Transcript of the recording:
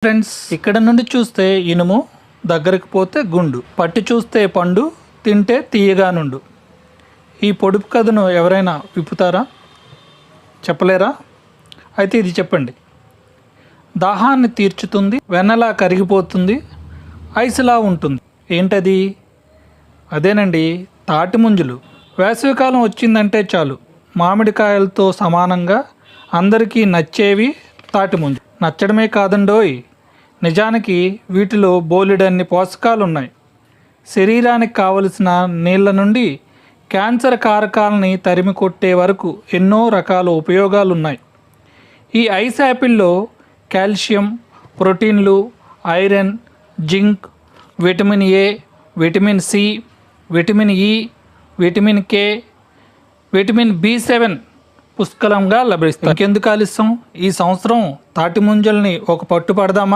Friends, ఇక్కడ నుండి చూస్తే ఇనుము, దగ్గరకు పోతే గుండు, పట్టి చూస్తే పండు, తింటే తీయగా నుండు. ఈ పొడుపు కథను ఎవరైనా విప్పుతారా? చెప్పలేరా? అయితే ఇది చెప్పండి. దాహాన్ని తీర్చుతుంది, వెన్నలా కరిగిపోతుంది, ఐసులా ఉంటుంది. ఏంటది? అదేనండి, తాటి ముంజలు. వేసవికాలం వచ్చిందంటే చాలు, మామిడికాయలతో సమానంగా అందరికీ నచ్చేవి తాటి ముంజలు. నచ్చడమే కాదండోయ్, నిజానికి వీటిలో బోలెడన్ని పోషకాలు ఉన్నాయి. శరీరానికి కావలసిన నీళ్ళ నుండి క్యాన్సర్ కారకాలని తరిమి కొట్టే వరకు ఎన్నో రకాల ఉపయోగాలు ఉన్నాయి. ఈ ఐస్ యాపిల్లో కాల్షియం, ప్రోటీన్లు, iron, zinc, vitamin A, vitamin C, vitamin E, vitamin K, vitamin బి7 పుష్కలంగా లభిస్తాయి. ఇంకెందుకు ఆలస్యం, ఈ సంవత్సరం తాటి ముంజల్ని ఒక పట్టు పడదామా?